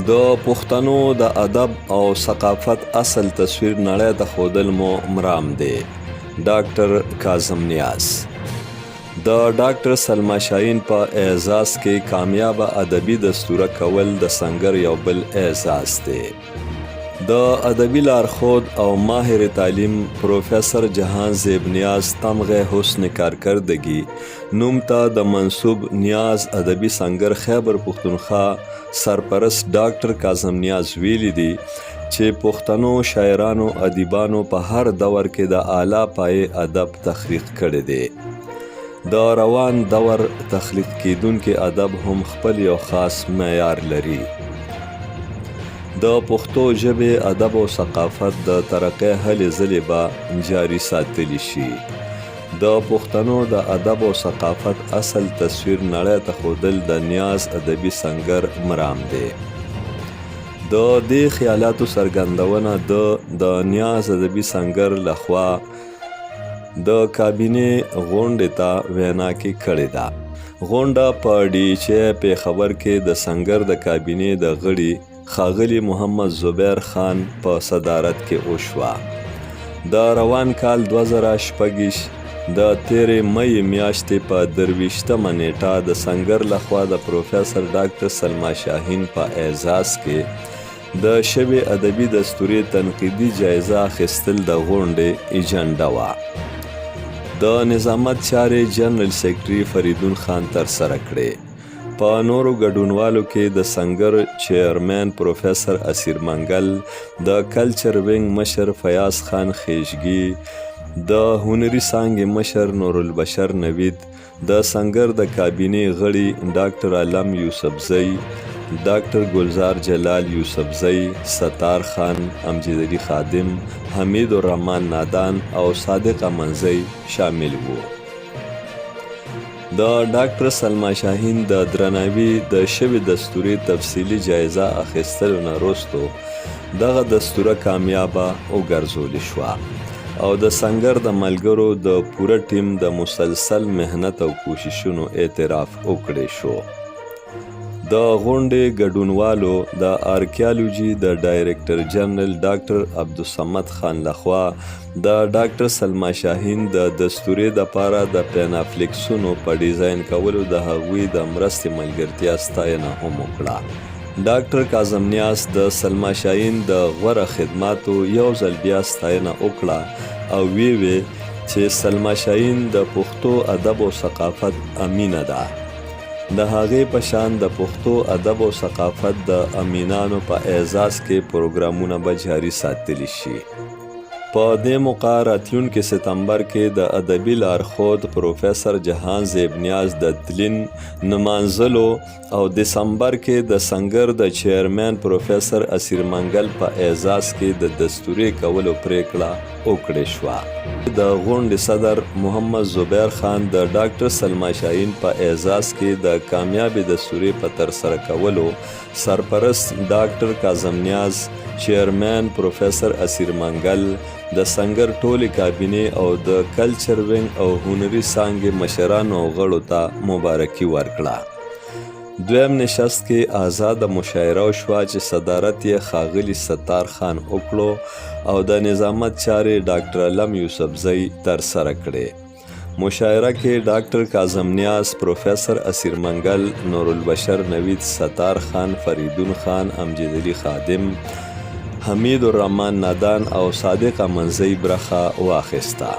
د پښتنو د ادب او ثقافت اصل تصویر نړۍ ته ښودل مو مرام دی. ډاکټر کاظم نیاز د ډاکټر سلما شاهین په اعزاز کې کامیابه ادبي دستوره کول د سنگر یو بل اعزاز دی. د ادبي لارښود او ماهر تعلیم پروفیسر جهان زیب نیاز تمغه حسن کارکردگی نوم ته د منصوب نیاز ادبي سنگر خیبر پختونخوا سرپرست ډاکټر کاظم نیاز ویلی دی چې پښتنو شاعرانو ادیبانو په هر دور کې د اعلی پای ادب تخلیق کړی دی. د روان دور تخلیق کیدونکي ادب هم خپل یو خاص معیار لري. د پښتو ژبې ادب او ثقافت د ترقۍ هلې ځلې به جاري ساتلی شي. د پښتنو د ادب او ثقافت اصل تصویر نړۍ ته ښودل د نیاز ادبي سنگر مرام دی. د دې خیالاتو څرګندونه د نیاز ادبي سنگر لخوا د کابینې غونډې ته وینا کې کړې ده. غونډه په ډیچې پېښور کې د سنگر د کابینې د غړي ښاغلي محمد زبیر خان په صدارت کې وشوه. د روان کال 2026 د تیرې مئی میاشتې په 23مه نیټه د سنگر لخوا د پروفیسر ډاکټر سلما شاهین په اعزاز کې د شوې ادبي دستوري تنقیدي جایزه اخیستل د غونډې ایجنډا وه. د نظامت چارې جنرال سیکرټري فریدون خان ترسره کړې. په نورو ګډونوالو کې د سنگر چیرمن پروفیسر اسیر منګل، د کلچر وینګ مشر فیاض خان خیشګي، د هنري څانګې مشر نورالبشر نوید، د سنگر د کابینې غړي ډاکټر علم یوسفزئی، ډاکټر گلزار جلال یوسفزئی، ستار خان، امجد علي خادم، حمید الرحمن نادان او صادق امنزئی شامل وو. د ډاکټر سلما شاهین د درناوي د شوې دستوري تفصیلي جایزه اخیستلو نه وروستو دغه دستوره کامیابه وګرځول شوه او د سنگر د ملګرو د پوره ټیم د مسلسل مهنت او کوششونو اعتراف وکړی شو. د غونډې ګډونوالو د آرکیالوجي د ډایرکټر جنرال ډاکټر عبدالصمد خان لخوا د ډاکټر سلما شاهین د دستوري دپاره د پینافلیکسونو په ډیزاین کولو د هغوی د مرستې ملګرتیا ستاینه هم وکړه. ډاکټر کاظم نیاز د سلما شاهین د غوره خدماتو یو ځل بیا ستاینه وکړه او ویې چې سلما شاهین د پښتو ادب او ثقافت امینه ده. د هغې په شان د پښتو ادب او ثقافت د امینانو په اعزاز کې پروګرامونه به جاري ساتلی شي. په دې موقع راتلونکي ستمبر کې د ادبي لارښود پروفیسر جهان زیب نیاز د تلین نمانځلو او دسمبر کې د سنگر د چیرمن پروفیسر اسیر منګل په اعزاز کې د دستوري کولو پریکړه وکړې شوه. د غونډې صدر محمد زبیر خان د ډاکټر سلما شاهین په اعزاز کې د کامیابې دستوري په ترسره کولو سرپرست ډاکټر کاظم نیاز، چیرمن پروفیسر اسیر منګل، د سنگر ټولې کابینې او د کلچر وینګ او هنري څانګې مشرانو او غړو ته مبارکي ورکړه. دویم نشست کې آزاده مشاعره وشوه چې صدارت یې ښاغلي ستار خان وکړو او د نظامت چارې ډاکټر علم یوسفزئی ترسره کړې. مشاعره کې ډاکټر کاظم نیاز، پروفیسر اسیر منګل، نورالبشر نوید، ستار خان، فریدون خان، امجد علي خادم، حمید الرحمن نادان او صادق امنزئی برخه واخیسته.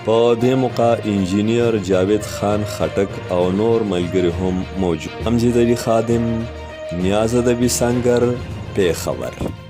په دې موقع انجینیر جاوید خان خټک او نور ملګري هم موجود. امجد علي خادم، نیاز ادبي سنگر، پېښور.